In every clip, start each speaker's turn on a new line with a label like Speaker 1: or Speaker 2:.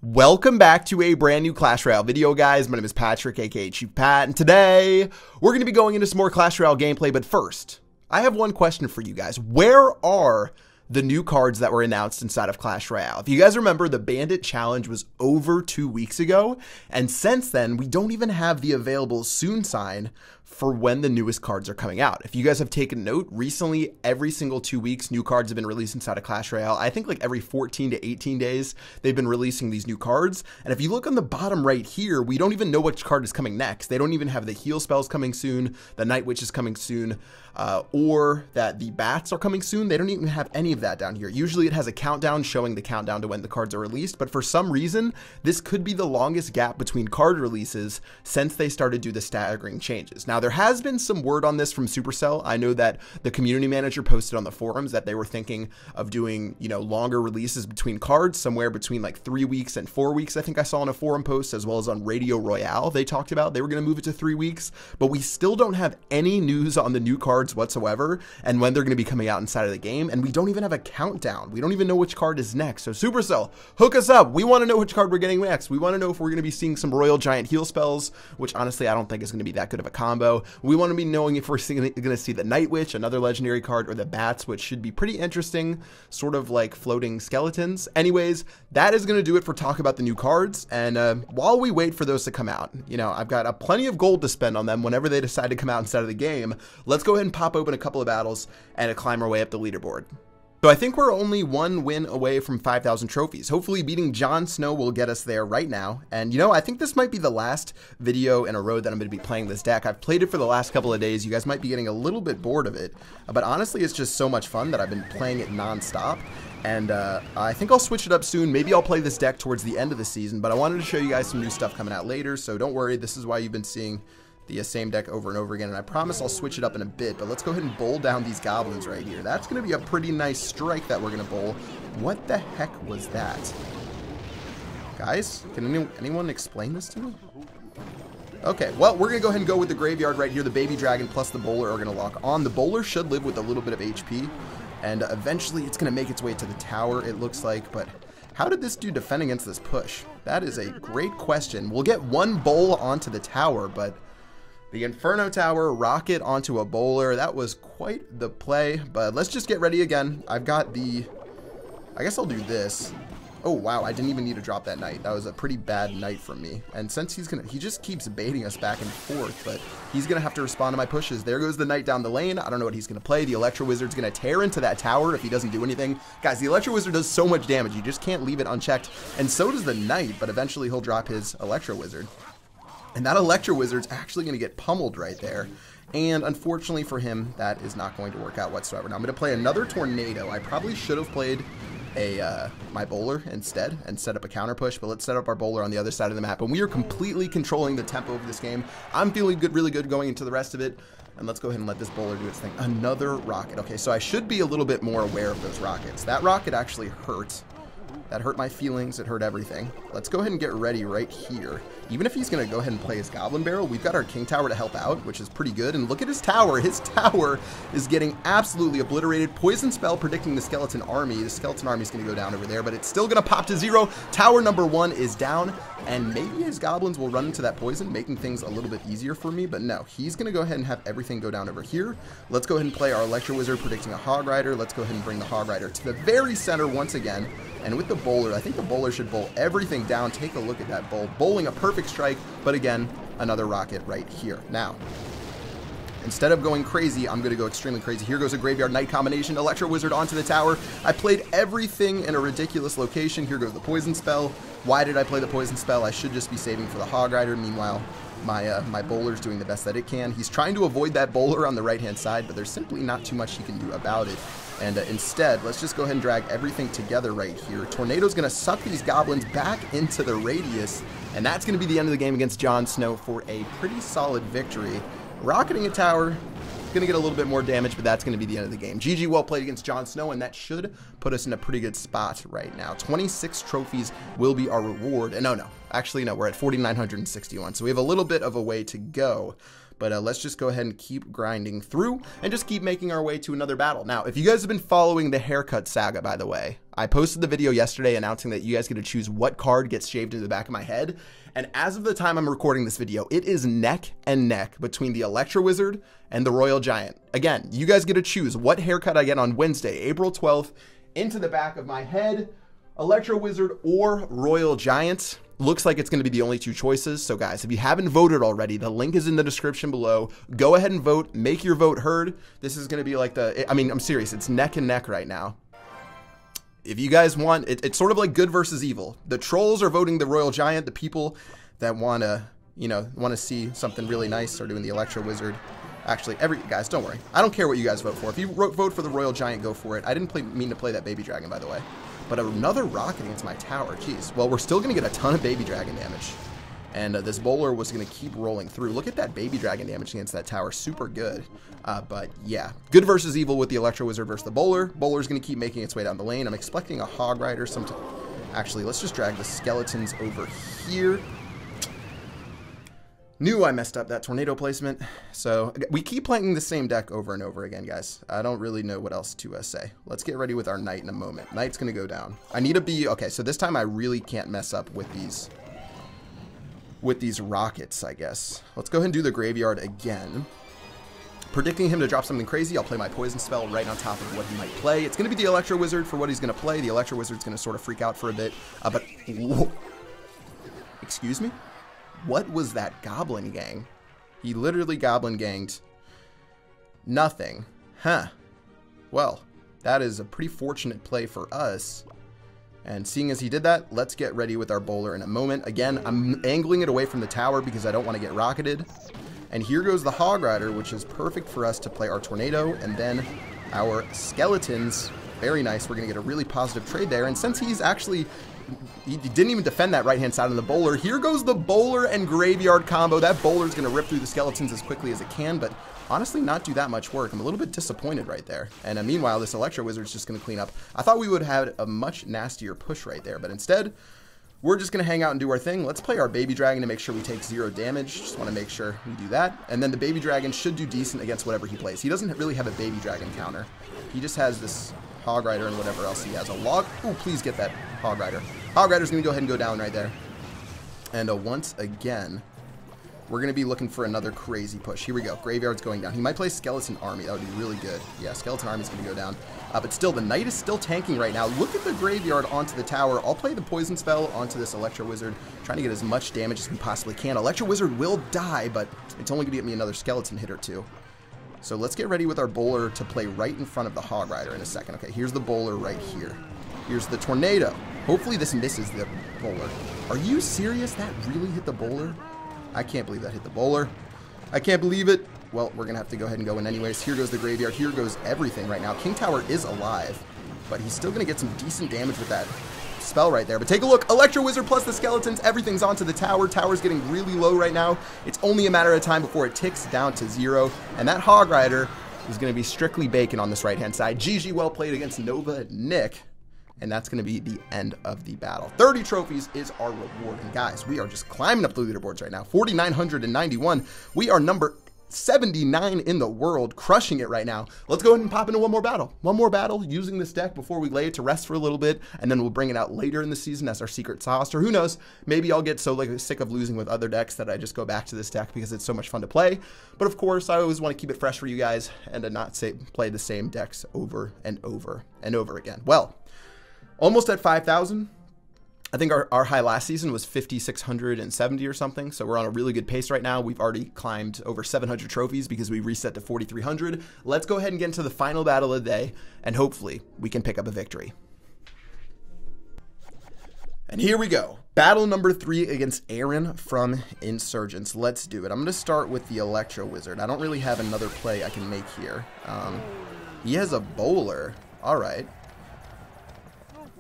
Speaker 1: Welcome back to a brand new Clash Royale video, guys. My name is Patrick, aka Chief Pat, and today we're going to be going into some more Clash Royale gameplay. But first, I have one question for you guys. Where are the new cards that were announced inside of Clash Royale? If you guys remember, the Bandit Challenge was over 2 weeks ago, and since then, we don't even have the available soon sign for when the newest cards are coming out. If you guys have taken note, recently, every single 2 weeks, new cards have been released inside of Clash Royale. I think like every 14 to 18 days, they've been releasing these new cards. And if you look on the bottom right here, we don't even know which card is coming next. They don't even have the heal spells coming soon, the Night Witch is coming soon, or that the bats are coming soon. They don't even have any of that down here. Usually it has a countdown showing the countdown to when the cards are released, but for some reason, this could be the longest gap between card releases since they started to do the staggering changes. Now, there has been some word on this from Supercell. I know that the community manager posted on the forums that they were thinking of doing, longer releases between cards, somewhere between like 3 weeks and 4 weeks. I think I saw on a forum post, as well as on Radio Royale, they talked about they were going to move it to 3 weeks, but we still don't have any news on the new cards whatsoever and when they're going to be coming out inside of the game, and we don't even have a countdown. We don't even know which card is next. So Supercell, hook us up. We want to know which card we're getting next. We want to know if we're going to be seeing some Royal Giant heal spells, which honestly I don't think is going to be that good of a combo. We want to be knowing if we're going to see the Night Witch, another legendary card, or the bats, which should be pretty interesting, sort of like floating skeletons. Anyways, that is going to do it for talk about the new cards, and while we wait for those to come out, I've got plenty of gold to spend on them whenever they decide to come out inside of the game. Let's go ahead and pop open a couple of battles and climb our way up the leaderboard. So I think we're only one win away from 5,000 trophies. Hopefully beating Jon Snow will get us there right now. And I think this might be the last video in a row that I'm going to be playing this deck. I've played it for the last couple of days. You guys might be getting a little bit bored of it, but honestly, it's just so much fun that I've been playing it non-stop. And I think I'll switch it up soon. Maybe I'll play this deck towards the end of the season, but I wanted to show you guys some new stuff coming out later. So don't worry, this is why you've been seeing the same deck over and over again, and I promise I'll switch it up in a bit, but let's go ahead and bowl down these goblins right here. That's going to be a pretty nice strike that we're going to bowl. What the heck was that? Guys, can anyone explain this to me? Okay, well, we're going to go ahead and go with the graveyard right here. The baby dragon plus the bowler are going to lock on. The bowler should live with a little bit of HP, and eventually it's going to make its way to the tower, it looks like, but how did this dude defend against this push? That is a great question. We'll get one bowl onto the tower, but the Inferno Tower, rocket onto a bowler, that was quite the play, but let's just get ready again. I've got I guess I'll do this. Oh, wow, I didn't even need to drop that knight. That was a pretty bad knight from me. And since he just keeps baiting us back and forth, but he's going to have to respond to my pushes. There goes the knight down the lane. I don't know what he's going to play. The Electro Wizard's going to tear into that tower if he doesn't do anything. Guys, the Electro Wizard does so much damage. You just can't leave it unchecked. And so does the knight, but eventually he'll drop his Electro Wizard. And that Electro Wizard's actually going to get pummeled right there. And unfortunately for him, that is not going to work out whatsoever. Now I'm going to play another Tornado. I probably should have played my bowler instead and set up a counter push, but let's set up our bowler on the other side of the map. And we are completely controlling the tempo of this game. I'm feeling good, really good going into the rest of it. And let's go ahead and let this bowler do its thing. Another rocket. Okay, so I should be a little bit more aware of those rockets. That rocket actually hurt. That hurt my feelings. It hurt everything. Let's go ahead and get ready right here. Even if he's going to go ahead and play his Goblin Barrel, we've got our King Tower to help out, which is pretty good. And look at his tower. His tower is getting absolutely obliterated. Poison Spell predicting the Skeleton Army. The Skeleton Army is going to go down over there, but it's still going to pop to 0. Tower number 1 is down, and maybe his Goblins will run into that poison, making things a little bit easier for me. But no, he's going to go ahead and have everything go down over here. Let's go ahead and play our Electro Wizard predicting a Hog Rider. Let's go ahead and bring the Hog Rider to the very center once again. And with the bowler, I think the bowler should bowl everything down. Take a look at that bowl. Bowling a perfect strike, but again, another rocket right here. Now, instead of going crazy, I'm going to go extremely crazy. Here goes a Graveyard Knight combination. Electro Wizard onto the tower. I played everything in a ridiculous location. Here goes the Poison Spell. Why did I play the Poison Spell? I should just be saving for the Hog Rider. Meanwhile, my bowler's doing the best that it can. He's trying to avoid that bowler on the right-hand side, but there's simply not too much he can do about it. And instead, let's just go ahead and drag everything together right here. Tornado's going to suck these goblins back into the radius, and that's going to be the end of the game against Jon Snow for a pretty solid victory. Rocketing a tower, going to get a little bit more damage, but that's going to be the end of the game. GG, well played against Jon Snow, and that should put us in a pretty good spot right now. 26 trophies will be our reward. And no, actually, no, we're at 4,961, so we have a little bit of a way to go. But let's just go ahead and keep grinding through and just keep making our way to another battle. Now, if you guys have been following the haircut saga, by the way, I posted the video yesterday announcing that you guys get to choose what card gets shaved into the back of my head. And as of the time I'm recording this video, it is neck and neck between the Electro Wizard and the Royal Giant. Again, you guys get to choose what haircut I get on Wednesday, April 12th, into the back of my head, Electro Wizard or Royal Giant. Looks like it's going to be the only two choices. So guys, if you haven't voted already, the link is in the description below. Go ahead and vote. Make your vote heard. This is going to be like I'm serious. It's neck and neck right now. If you guys want, it's sort of like good versus evil. The trolls are voting the Royal Giant. The people that want to, see something really nice are doing the Electro Wizard. Actually, guys, don't worry. I don't care what you guys vote for. If you vote for the Royal Giant, go for it. I didn't mean to play that Baby Dragon, by the way. But another rocket against my tower. Jeez. Well, we're still going to get a ton of Baby Dragon damage. And this bowler was going to keep rolling through. Look at that Baby Dragon damage against that tower. Super good. But yeah, good versus evil with the Electro Wizard versus the bowler. Bowler's going to keep making its way down the lane. I'm expecting a Hog Rider sometime. Actually, let's just drag the skeletons over here. Knew I messed up that tornado placement. So we keep playing the same deck over and over again, guys. I don't really know what else to say. Let's get ready with our Knight in a moment. Knight's going to go down. I need to be... Okay, so this time I really can't mess up with these rockets, I guess. Let's go ahead and do the graveyard again. Predicting him to drop something crazy, I'll play my poison spell right on top of what he might play. It's going to be the Electro Wizard for what he's going to play. The Electro Wizard's going to sort of freak out for a bit. But... Whoa. Excuse me? What was that Goblin Gang? He literally Goblin Ganged nothing. Huh. Well, that is a pretty fortunate play for us. And seeing as he did that, let's get ready with our bowler in a moment. Again, I'm angling it away from the tower because I don't want to get rocketed. And here goes the Hog Rider, which is perfect for us to play our Tornado. And then our Skeletons. Very nice. We're going to get a really positive trade there. And since he's actually... He didn't even defend that right-hand side of the bowler. Here goes the bowler and graveyard combo. That bowler's going to rip through the skeletons as quickly as it can, but honestly not do that much work. I'm a little bit disappointed right there. And meanwhile, this Electro Wizard's just going to clean up. I thought we would have had a much nastier push right there, but instead, we're just going to hang out and do our thing. Let's play our Baby Dragon to make sure we take 0 damage. Just want to make sure we do that. And then the Baby Dragon should do decent against whatever he plays. He doesn't really have a Baby Dragon counter. He just has this Hog Rider and whatever else he has. A log. Oh, please get that Hog Rider. Hog Rider's going to go ahead and go down right there. And once again, we're going to be looking for another crazy push. Here we go. Graveyard's going down. He might play Skeleton Army. That would be really good. Yeah, Skeleton Army's going to go down. But still, the Knight is still tanking right now. Look at the graveyard onto the tower. I'll play the Poison Spell onto this Electro Wizard, trying to get as much damage as we possibly can. Electro Wizard will die, but it's only going to get me another Skeleton hit or two. So let's get ready with our bowler to play right in front of the Hog Rider in a second. Okay, here's the bowler right here. Here's the Tornado. Hopefully this misses the bowler. Are you serious? That really hit the bowler? I can't believe that hit the bowler. I can't believe it. Well, we're going to have to go ahead and go in anyways. Here goes the graveyard. Here goes everything right now. King Tower is alive, but he's still going to get some decent damage with that spell right there. But take a look. Electro Wizard plus the skeletons. Everything's onto the tower. Tower's getting really low right now. It's only a matter of time before it ticks down to 0. And that Hog Rider is going to be strictly bacon on this right-hand side. GG, well played against Nova Nick. And that's going to be the end of the battle. 30 trophies is our reward. And guys, we are just climbing up the leaderboards right now. 4,991. We are number 79 in the world, crushing it right now. Let's go ahead and pop into one more battle. One more battle using this deck before we lay it to rest for a little bit, and then we'll bring it out later in the season as our secret sauce. Or who knows, maybe I'll get so sick of losing with other decks that I just go back to this deck because it's so much fun to play. But of course, I always want to keep it fresh for you guys and to not play the same decks over and over and over again. Well, almost at 5,000. I think our high last season was 5,670 or something, so we're on a really good pace right now. We've already climbed over 700 trophies because we reset to 4,300. Let's go ahead and get into the final battle of the day, and hopefully we can pick up a victory. And here we go. Battle number 3 against Aaron from Insurgents. Let's do it. I'm going to start with the Electro Wizard. I don't really have another play I can make here. He has a bowler. All right.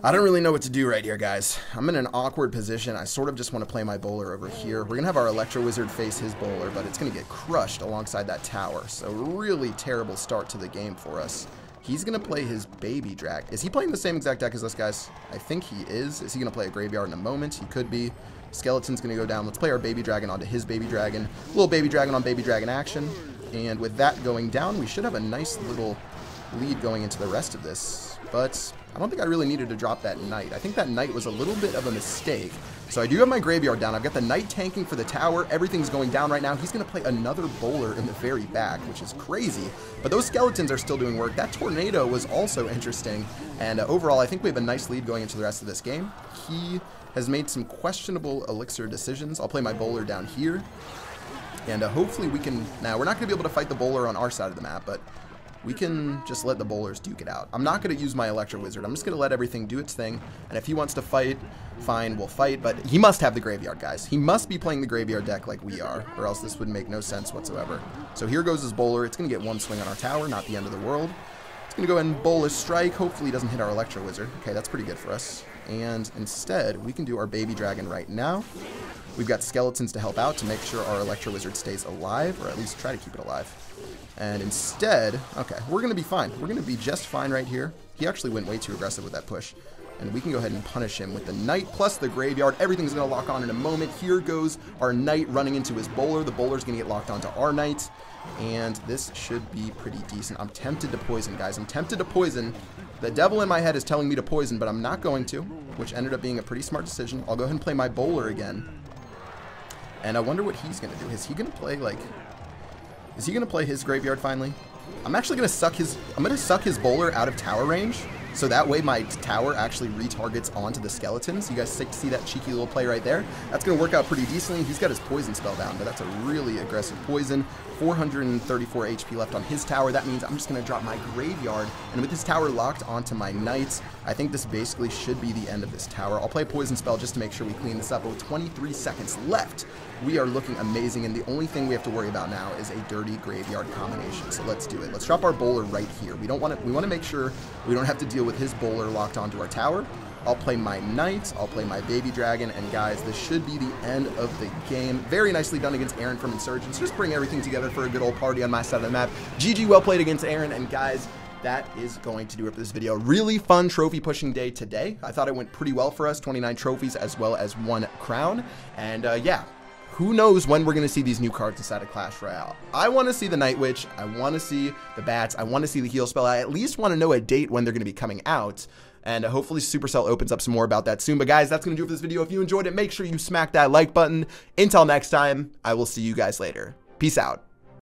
Speaker 1: I don't really know what to do right here, guys. I'm in an awkward position. I sort of just want to play my bowler over here. We're going to have our Electro Wizard face his bowler, but it's going to get crushed alongside that tower. So really terrible start to the game for us. He's going to play his baby drag. Is he playing the same exact deck as us, guys? I think he is. Is he going to play a graveyard in a moment? He could be. Skeleton's going to go down. Let's play our baby dragon onto his baby dragon. Little baby dragon on baby dragon action. And with that going down, we should have a nice little lead going into the rest of this. But I don't think I really needed to drop that knight. I think that knight was a little bit of a mistake. So I do have my graveyard down. I've got the knight tanking for the tower. Everything's going down right now. He's going to play another bowler in the very back, which is crazy. But those skeletons are still doing work. That tornado was also interesting. And overall, I think we have a nice lead going into the rest of this game. He has made some questionable elixir decisions. I'll play my bowler down here. And hopefully we can... Now, we're not going to be able to fight the bowler on our side of the map, but we can just let the bowlers duke it out. I'm not going to use my Electro Wizard. I'm just going to let everything do its thing. And if he wants to fight, fine, we'll fight. But he must have the graveyard, guys. He must be playing the graveyard deck like we are, or else this would make no sense whatsoever. So here goes his bowler. It's going to get one swing on our tower, not the end of the world. It's going to go ahead and bowl his strike. Hopefully he doesn't hit our Electro Wizard. Okay, that's pretty good for us. And instead, we can do our baby dragon right now. We've got skeletons to help out to make sure our Electro Wizard stays alive, or at least try to keep it alive. And instead, okay, we're going to be fine. We're going to be just fine right here. He actually went way too aggressive with that push. And we can go ahead and punish him with the knight plus the graveyard. Everything's going to lock on in a moment. Here goes our knight running into his bowler. The bowler's going to get locked onto our knight. And this should be pretty decent. I'm tempted to poison, guys. I'm tempted to poison. The devil in my head is telling me to poison, but I'm not going to, which ended up being a pretty smart decision. I'll go ahead and play my bowler again. And I wonder what he's going to do. Is he going to play, like... Is he going to play his graveyard finally? I'm actually going to suck his bowler out of tower range, so that way my tower actually retargets onto the skeletons. You guys see that cheeky little play right there? That's going to work out pretty decently. He's got his poison spell down, but that's a really aggressive poison. 434 HP left on his tower. That means I'm just going to drop my graveyard, and with his tower locked onto my knights, I think this basically should be the end of this tower. I'll play a poison spell just to make sure we clean this up, but with 23 seconds left, we are looking amazing, and the only thing we have to worry about now is a dirty graveyard combination. So let's do it. Let's drop our bowler right here. We want to make sure we don't have to deal with his bowler locked onto our tower. I'll play my knight, I'll play my baby dragon, and guys, this should be the end of the game. Very nicely done against Aaron from Insurgents. Just bring everything together for a good old party on my side of the map. GG, well played against Aaron, and guys, that is going to do it for this video. Really fun trophy pushing day today. I thought it went pretty well for us. 29 trophies as well as 1 crown. And yeah, who knows when we're going to see these new cards inside of Clash Royale. I want to see the Night Witch. I want to see the bats. I want to see the heal spell. I at least want to know a date when they're going to be coming out. And hopefully Supercell opens up some more about that soon. But guys, that's going to do it for this video. If you enjoyed it, make sure you smack that like button. Until next time, I will see you guys later. Peace out.